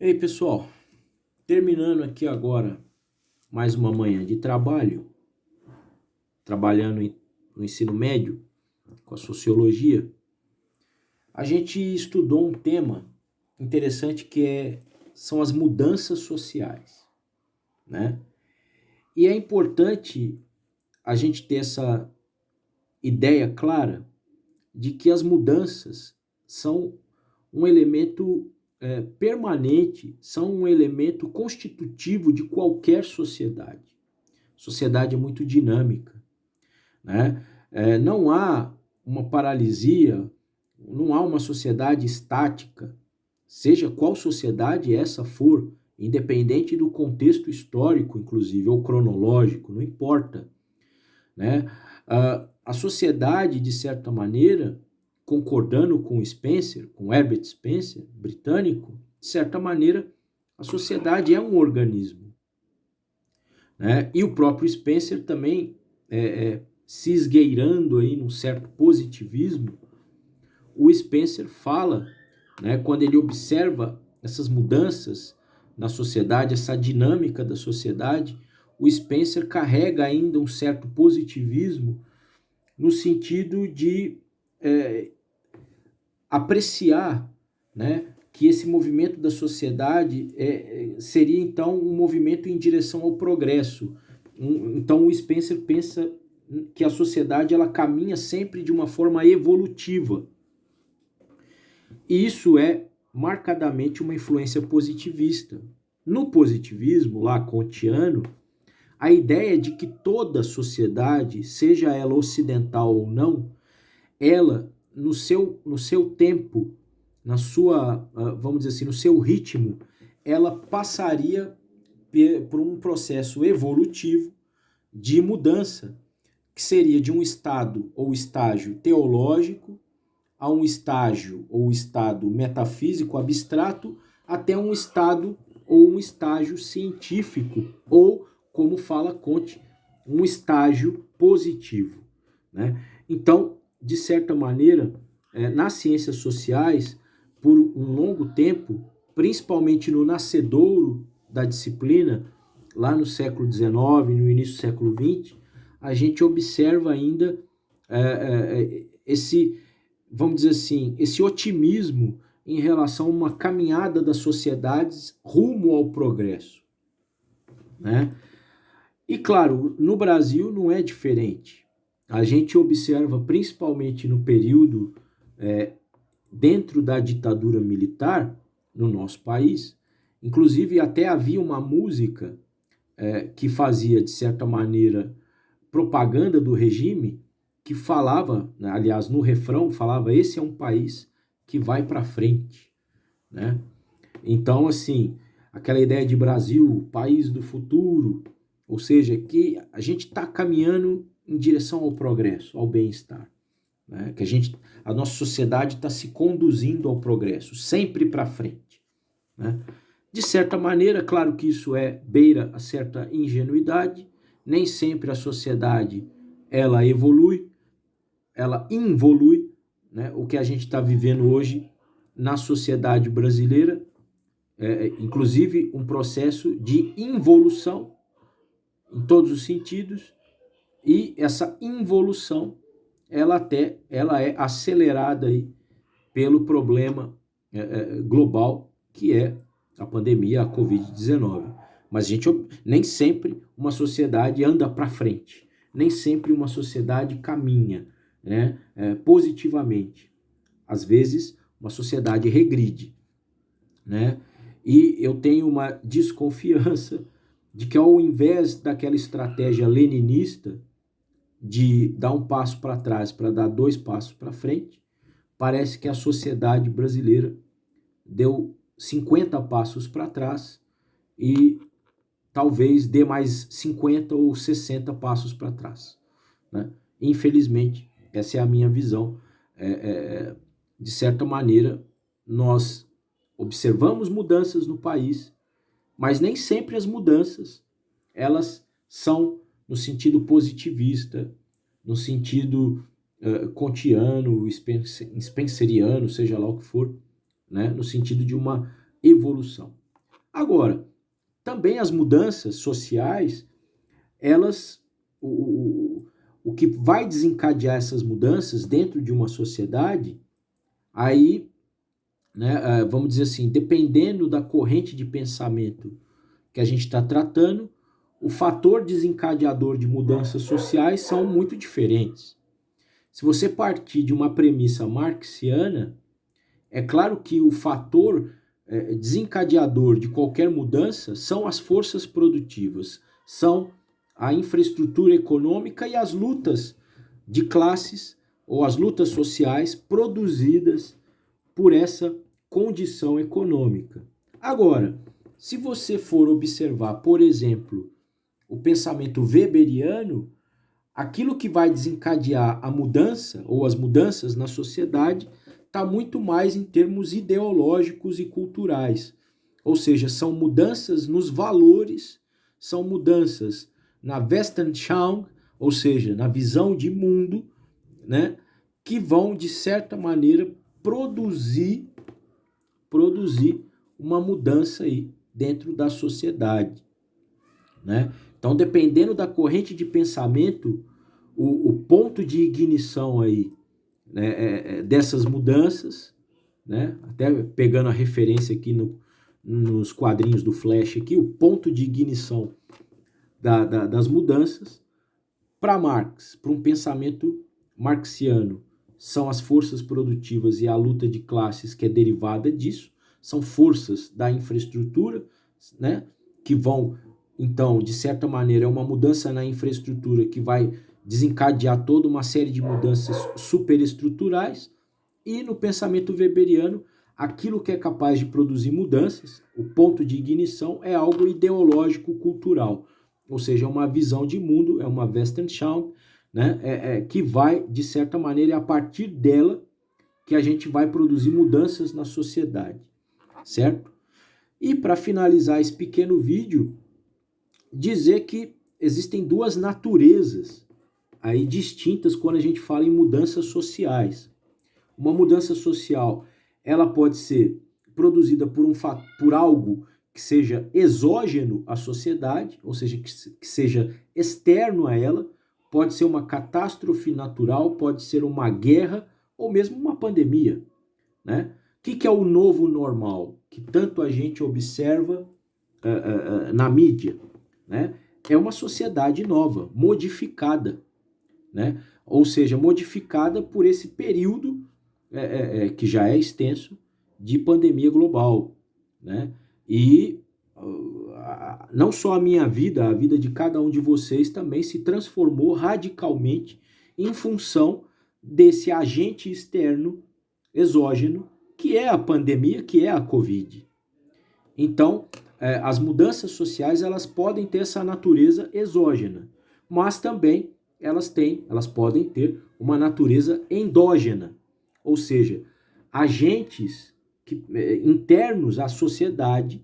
Ei, pessoal, terminando aqui agora mais uma manhã de trabalho, trabalhando no ensino médio com a sociologia, a gente estudou um tema interessante são as mudanças sociais, né? E é importante a gente ter essa ideia clara de que as mudanças são um elemento permanente, são um elemento constitutivo de qualquer sociedade. Sociedade é muito dinâmica, né? Não há uma paralisia, não há uma sociedade estática, seja qual sociedade essa for, independente do contexto histórico, inclusive, ou cronológico, não importa, né? A sociedade, de certa maneira, concordando com Spencer, com Herbert Spencer, britânico, de certa maneira, a sociedade é um organismo, né? E o próprio Spencer também, se esgueirando aí num certo positivismo, o Spencer fala, né, quando ele observa essas mudanças na sociedade, essa dinâmica da sociedade, o Spencer carrega ainda um certo positivismo no sentido de apreciar, né, que esse movimento da sociedade seria então um movimento em direção ao progresso. Então o Spencer pensa que a sociedade ela caminha sempre de uma forma evolutiva. E isso é marcadamente uma influência positivista. No positivismo, lá kantiano, a ideia de que toda sociedade, seja ela ocidental ou não, ela, no seu tempo, na sua, vamos dizer assim, no seu ritmo, ela passaria por um processo evolutivo de mudança, que seria de um estado ou estágio teológico a um estágio ou estado metafísico abstrato até um estado ou um estágio científico ou, como fala Kant, um estágio positivo, né? Então, de certa maneira, nas ciências sociais, por um longo tempo, principalmente no nascedouro da disciplina, lá no século XIX, no início do século XX, a gente observa ainda esse, vamos dizer assim, esse otimismo em relação a uma caminhada das sociedades rumo ao progresso, né? E claro, no Brasil não é diferente. A gente observa, principalmente no período dentro da ditadura militar no nosso país, inclusive até havia uma música que fazia, de certa maneira, propaganda do regime, que falava, né, aliás, no refrão, falava: esse é um país que vai para frente, né? Então, assim, aquela ideia de Brasil, país do futuro, ou seja, que a gente está caminhando em direção ao progresso, ao bem-estar, né? Que a nossa sociedade está se conduzindo ao progresso, sempre para frente, né? De certa maneira, claro que isso beira a certa ingenuidade, nem sempre a sociedade ela evolui, ela involui, né? O que a gente está vivendo hoje na sociedade brasileira, inclusive um processo de involução em todos os sentidos, e essa involução ela é acelerada aí pelo problema global que é a pandemia, a Covid-19. Mas nem sempre uma sociedade anda para frente, nem sempre uma sociedade caminha, né, positivamente. Às vezes, uma sociedade regride, né? E eu tenho uma desconfiança de que, ao invés daquela estratégia leninista de dar um passo para trás para dar dois passos para frente, parece que a sociedade brasileira deu 50 passos para trás e talvez dê mais 50 ou 60 passos para trás, né? Infelizmente, essa é a minha visão. De certa maneira, nós observamos mudanças no país, mas nem sempre as mudanças elas são no sentido positivista, no sentido kantiano, spenceriano, seja lá o que for, né? No sentido de uma evolução. Agora, também as mudanças sociais, elas, o que vai desencadear essas mudanças dentro de uma sociedade, aí, né, vamos dizer assim, dependendo da corrente de pensamento que a gente está tratando, o fator desencadeador de mudanças sociais são muito diferentes. Se você partir de uma premissa marxiana, é claro que o fator desencadeador de qualquer mudança são as forças produtivas, são a infraestrutura econômica e as lutas de classes ou as lutas sociais produzidas por essa condição econômica. Agora, se você for observar, por exemplo, o pensamento weberiano, aquilo que vai desencadear a mudança ou as mudanças na sociedade está muito mais em termos ideológicos e culturais. Ou seja, são mudanças nos valores, são mudanças na Weltanschauung, ou seja, na visão de mundo, né, que vão, de certa maneira, produzir uma mudança aí dentro da sociedade, né? Então, dependendo da corrente de pensamento, o ponto de ignição aí, né, dessas mudanças, né, até pegando a referência aqui nos quadrinhos do Flash aqui, o ponto de ignição das mudanças, para Marx, para um pensamento marxiano, são as forças produtivas e a luta de classes que é derivada disso, são forças da infraestrutura, né, que vão, então, de certa maneira, é uma mudança na infraestrutura que vai desencadear toda uma série de mudanças superestruturais, e no pensamento weberiano, aquilo que é capaz de produzir mudanças, o ponto de ignição, é algo ideológico-cultural, ou seja, é uma visão de mundo, é uma Weltanschauung, né, que vai, de certa maneira, é a partir dela que a gente vai produzir mudanças na sociedade, certo? E para finalizar esse pequeno vídeo, dizer que existem duas naturezas aí distintas quando a gente fala em mudanças sociais. Uma mudança social, ela pode ser produzida por algo que seja exógeno à sociedade, ou seja, que seja externo a ela, pode ser uma catástrofe natural, pode ser uma guerra ou mesmo uma pandemia, né? O que é o novo normal que tanto a gente observa na mídia, né? É uma sociedade nova, modificada, né? Ou seja, modificada por esse período que já é extenso de pandemia global, né? E não só a minha vida, a vida de cada um de vocês também se transformou radicalmente em função desse agente externo exógeno, que é a pandemia, que é a Covid. Então, as mudanças sociais, elas podem ter essa natureza exógena, mas também elas podem ter uma natureza endógena, ou seja, agentes internos à sociedade,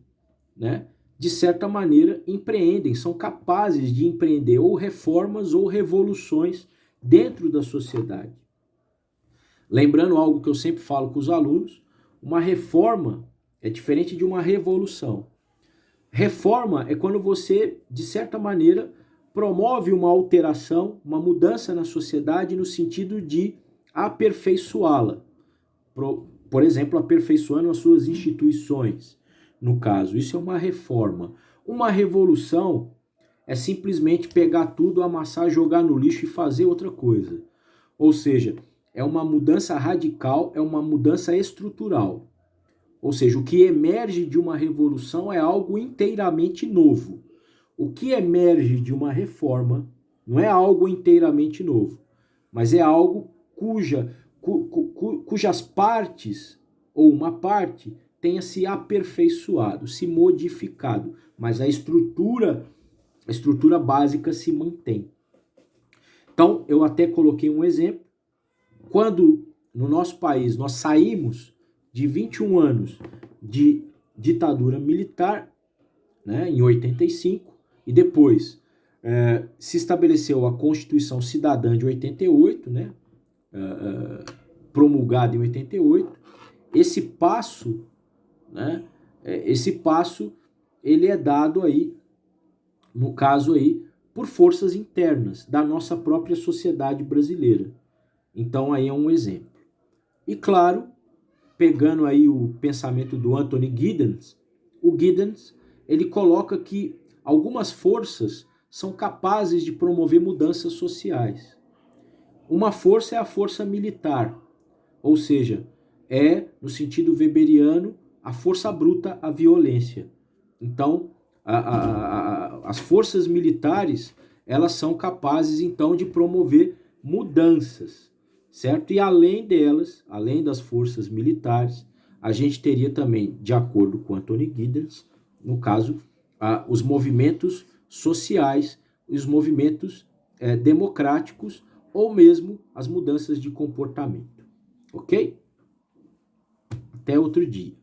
né, de certa maneira empreendem, são capazes de empreender ou reformas ou revoluções dentro da sociedade. Lembrando algo que eu sempre falo com os alunos, uma reforma é diferente de uma revolução. Reforma é quando você, de certa maneira, promove uma alteração, uma mudança na sociedade no sentido de aperfeiçoá-la. Por exemplo, aperfeiçoando as suas instituições. No caso, isso é uma reforma. Uma revolução é simplesmente pegar tudo, amassar, jogar no lixo e fazer outra coisa. Ou seja, é uma mudança radical, é uma mudança estrutural. Ou seja, o que emerge de uma revolução é algo inteiramente novo. O que emerge de uma reforma não é algo inteiramente novo, mas é algo cujas partes, ou uma parte, tenha se aperfeiçoado, se modificado, mas a estrutura básica se mantém. Então, eu até coloquei um exemplo. Quando no nosso país nós saímos de 21 anos de ditadura militar, né, em 85, e depois se estabeleceu a Constituição Cidadã de 88, né, promulgada em 88, esse passo, né, ele é dado aí, no caso aí, por forças internas da nossa própria sociedade brasileira. Então aí é um exemplo. E claro, pegando aí o pensamento do Anthony Giddens, o Giddens, ele coloca que algumas forças são capazes de promover mudanças sociais. Uma força é a força militar, ou seja, é, no sentido weberiano, a força bruta, a violência. Então, as forças militares, elas são capazes, então, de promover mudanças, certo? E além delas, além das forças militares, a gente teria também, de acordo com Anthony Giddens, no caso, os movimentos sociais, os movimentos democráticos, ou mesmo as mudanças de comportamento. Ok? Até outro dia.